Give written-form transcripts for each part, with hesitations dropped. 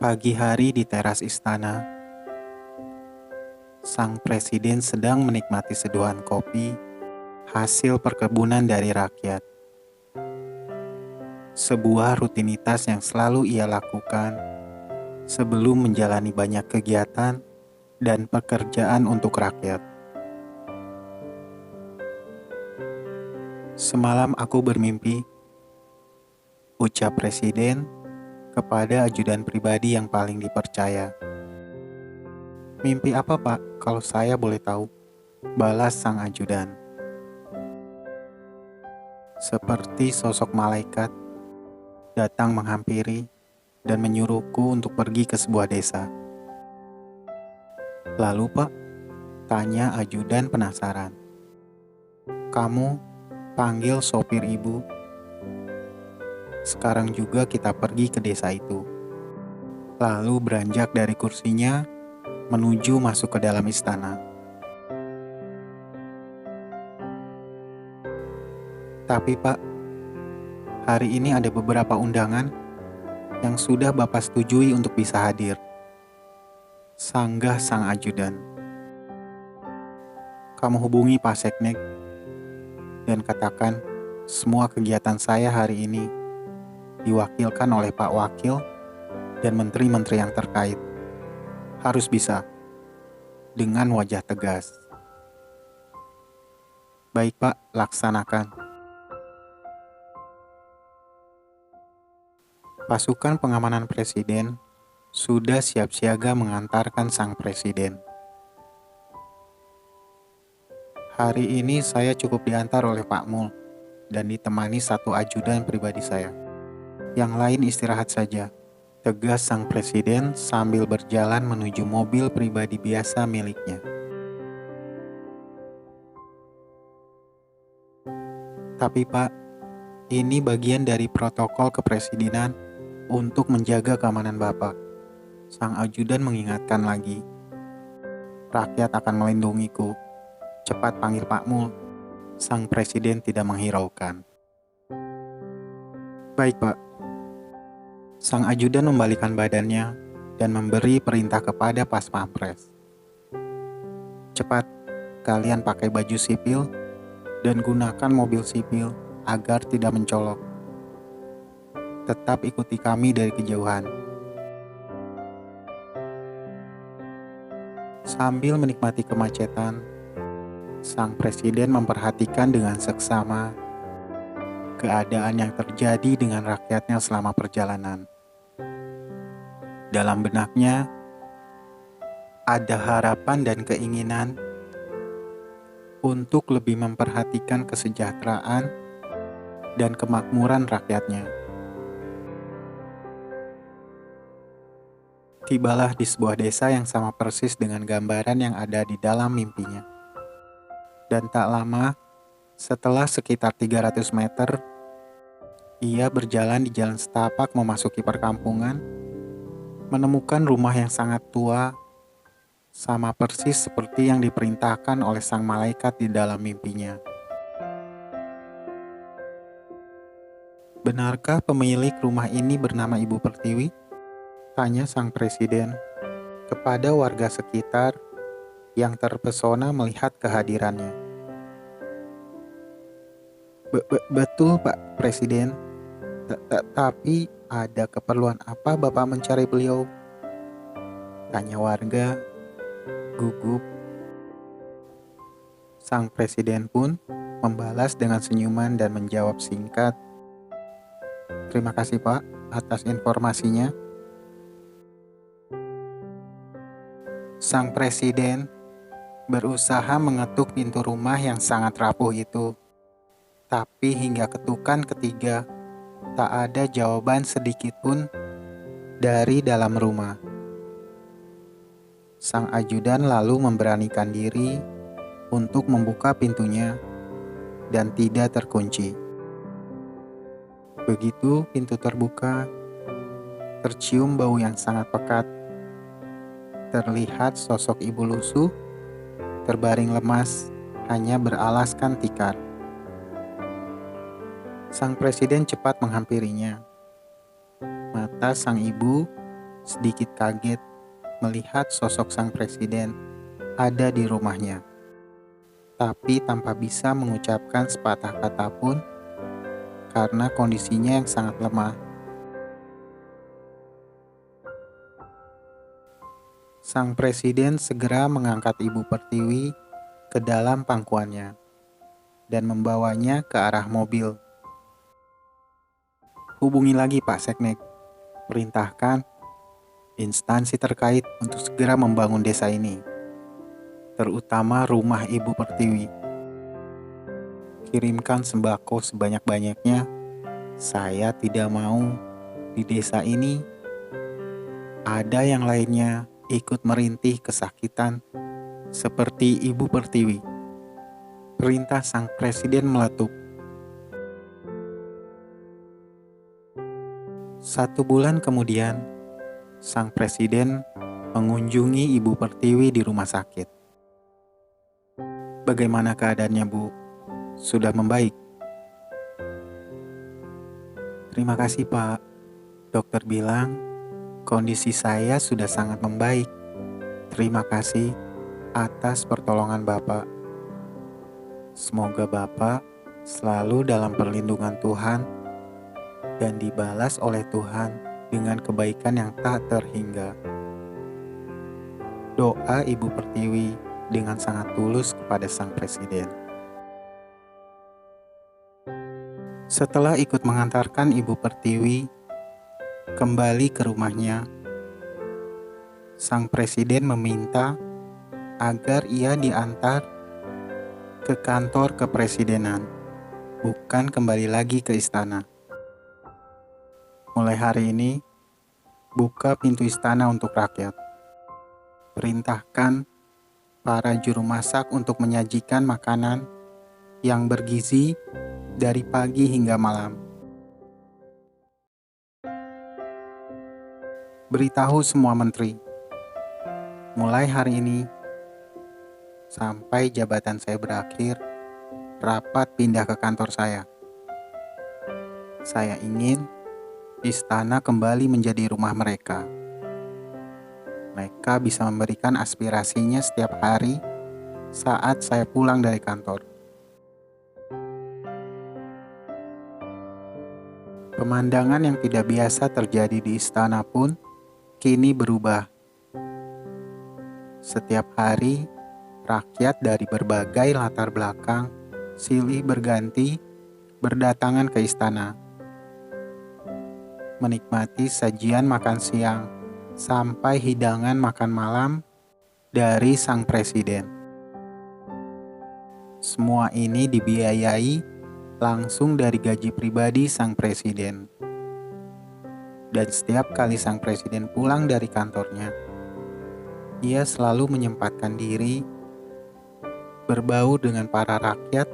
Pagi hari di teras istana, sang presiden sedang menikmati seduhan kopi hasil perkebunan dari rakyat. Sebuah rutinitas yang selalu ia lakukan sebelum menjalani banyak kegiatan dan pekerjaan untuk rakyat. Semalam aku bermimpi, ucap presiden kepada ajudan pribadi yang paling dipercaya. Mimpi apa, Pak, kalau saya boleh tahu? Balas sang ajudan. Seperti sosok malaikat datang menghampiri dan menyuruhku untuk pergi ke sebuah desa. Lalu, Pak, tanya ajudan penasaran. Kamu panggil sopir ibu. Sekarang juga kita pergi ke desa itu. Lalu beranjak dari kursinya menuju masuk ke dalam istana. Tapi Pak, hari ini ada beberapa undangan yang sudah Bapak setujui untuk bisa hadir. Sanggah sang ajudan. Kamu hubungi Pak Seknek dan katakan semua kegiatan saya hari ini diwakilkan oleh Pak Wakil dan menteri-menteri yang terkait. Harus bisa, dengan wajah tegas. Baik Pak, laksanakan. Pasukan pengamanan presiden sudah siap siaga mengantarkan sang presiden. Hari ini saya cukup diantar oleh Pak Mul dan ditemani satu ajudan pribadi saya. Yang lain istirahat saja, tegas sang presiden sambil berjalan menuju mobil pribadi biasa miliknya. Tapi Pak, ini bagian dari protokol kepresidenan untuk menjaga keamanan Bapak. Sang ajudan mengingatkan lagi. Rakyat akan melindungiku. Cepat panggil Pak Mul. Sang presiden tidak menghiraukan. Baik Pak. Sang ajudan membalikkan badannya dan memberi perintah kepada Pas Pampres. Cepat, kalian pakai baju sipil dan gunakan mobil sipil agar tidak mencolok. Tetap ikuti kami dari kejauhan. Sambil menikmati kemacetan, sang presiden memperhatikan dengan seksama keadaan yang terjadi dengan rakyatnya selama perjalanan. Dalam benaknya, ada harapan dan keinginan untuk lebih memperhatikan kesejahteraan dan kemakmuran rakyatnya. Tibalah di sebuah desa yang sama persis dengan gambaran yang ada di dalam mimpinya. Dan tak lama, setelah sekitar 300 meter, ia berjalan di jalan setapak memasuki perkampungan, menemukan rumah yang sangat tua, sama persis seperti yang diperintahkan oleh sang malaikat di dalam mimpinya. Benarkah pemilik rumah ini bernama Ibu Pertiwi? Tanya sang presiden kepada warga sekitar yang terpesona melihat kehadirannya. Betul Pak Presiden, tapi ada keperluan apa Bapak mencari beliau? Tanya warga gugup. Sang presiden pun membalas dengan senyuman dan menjawab singkat, terima kasih Pak atas informasinya. Sang presiden berusaha mengetuk pintu rumah yang sangat rapuh itu. Tapi hingga ketukan ketiga, tak ada jawaban sedikit pun dari dalam rumah. Sang ajudan lalu memberanikan diri untuk membuka pintunya dan tidak terkunci. Begitu pintu terbuka, tercium bau yang sangat pekat. Terlihat sosok ibu lusuh, terbaring lemas, hanya beralaskan tikar. Sang presiden cepat menghampirinya. Mata sang ibu sedikit kaget melihat sosok sang presiden ada di rumahnya, tapi tanpa bisa mengucapkan sepatah kata pun karena kondisinya yang sangat lemah. Sang presiden segera mengangkat Ibu Pertiwi ke dalam pangkuannya dan membawanya ke arah mobil. Hubungi lagi Pak Seknek, perintahkan instansi terkait untuk segera membangun desa ini, terutama rumah Ibu Pertiwi. Kirimkan sembako sebanyak-banyaknya. Saya tidak mau di desa ini ada yang lainnya ikut merintih kesakitan seperti Ibu Pertiwi. Perintah sang presiden meletup. 1 bulan kemudian, sang presiden mengunjungi Ibu Pertiwi di rumah sakit. Bagaimana keadaannya, Bu? Sudah membaik? Terima kasih, Pak. Dokter bilang kondisi saya sudah sangat membaik. Terima kasih atas pertolongan Bapak. Semoga Bapak selalu dalam perlindungan Tuhan dan dibalas oleh Tuhan dengan kebaikan yang tak terhingga. Doa Ibu Pertiwi dengan sangat tulus kepada sang presiden. Setelah ikut mengantarkan Ibu Pertiwi kembali ke rumahnya, sang presiden meminta agar ia diantar ke kantor kepresidenan, bukan kembali lagi ke istana. Mulai hari ini, buka pintu istana untuk rakyat. Perintahkan para juru masak untuk menyajikan makanan yang bergizi dari pagi hingga malam. Beritahu semua menteri, mulai hari ini sampai jabatan saya berakhir, rapat pindah ke kantor saya. Saya ingin istana kembali menjadi rumah mereka. Mereka bisa memberikan aspirasinya setiap hari saat saya pulang dari kantor. Pemandangan yang tidak biasa terjadi di istana pun kini berubah. Setiap hari, rakyat dari berbagai latar belakang silih berganti berdatangan ke istana, menikmati sajian makan siang sampai hidangan makan malam dari sang presiden. Semua ini dibiayai langsung dari gaji pribadi sang presiden. Dan setiap kali sang presiden pulang dari kantornya, ia selalu menyempatkan diri berbaur dengan para rakyat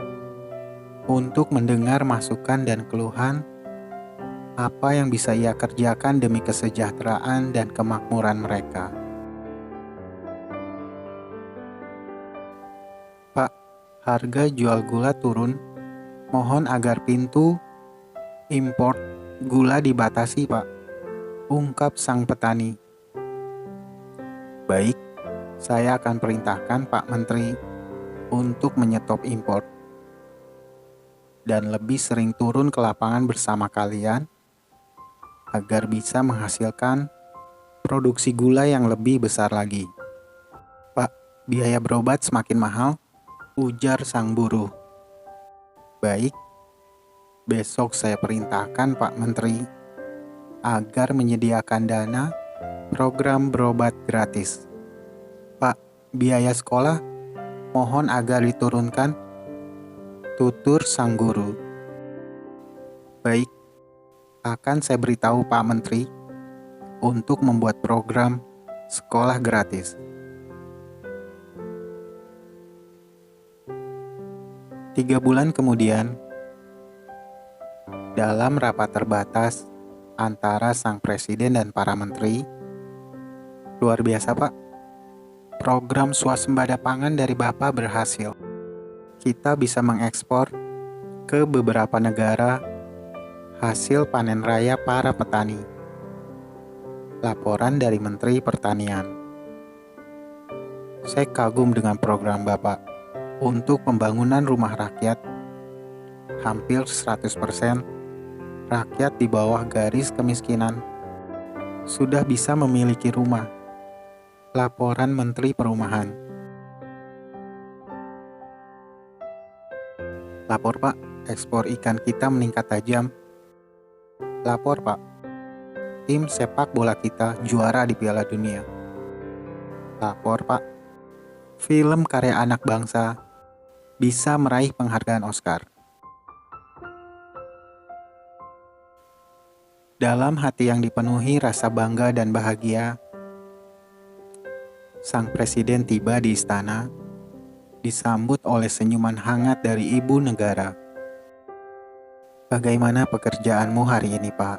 untuk mendengar masukan dan keluhan apa yang bisa ia kerjakan demi kesejahteraan dan kemakmuran mereka. Pak, harga jual gula turun. Mohon agar pintu import gula dibatasi, Pak, ungkap sang petani. Baik, saya akan perintahkan Pak Menteri untuk menyetop impor dan lebih sering turun ke lapangan bersama kalian agar bisa menghasilkan produksi gula yang lebih besar lagi. Pak, biaya berobat semakin mahal, ujar sang buruh. Baik, besok saya perintahkan Pak Menteri agar menyediakan dana program berobat gratis. Pak, biaya sekolah mohon agar diturunkan, tutur sang guru. Baik, akan saya beritahu Pak Menteri untuk membuat program sekolah gratis. 3 bulan kemudian, dalam rapat terbatas antara sang presiden dan para menteri, luar biasa Pak, program swasembada pangan dari Bapak berhasil. Kita bisa mengekspor ke beberapa negara hasil panen raya para petani. Laporan dari Menteri Pertanian. Saya kagum dengan program Bapak untuk pembangunan rumah rakyat. Hampir 100% rakyat di bawah garis kemiskinan sudah bisa memiliki rumah. Laporan Menteri Perumahan. Lapor Pak, ekspor ikan kita meningkat tajam. Lapor Pak, tim sepak bola kita juara di Piala Dunia. Lapor Pak, film karya anak bangsa bisa meraih penghargaan Oscar. Dalam hati yang dipenuhi rasa bangga dan bahagia, sang presiden tiba di istana, disambut oleh senyuman hangat dari ibu negara. "Bagaimana pekerjaanmu hari ini, Pak?"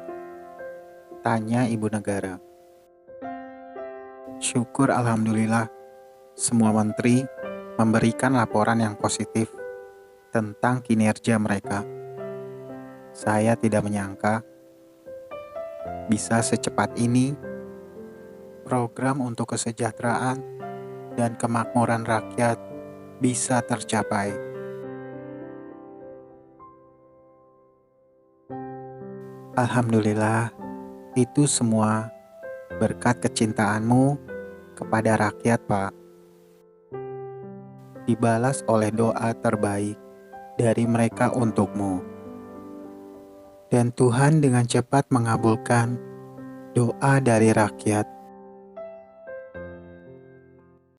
tanya ibu negara. "Syukur alhamdulillah, semua menteri memberikan laporan yang positif tentang kinerja mereka. Saya tidak menyangka bisa secepat ini program untuk kesejahteraan dan kemakmuran rakyat bisa tercapai." Alhamdulillah, itu semua berkat kecintaanmu kepada rakyat, Pak. Dibalas oleh doa terbaik dari mereka untukmu. Dan Tuhan dengan cepat mengabulkan doa dari rakyat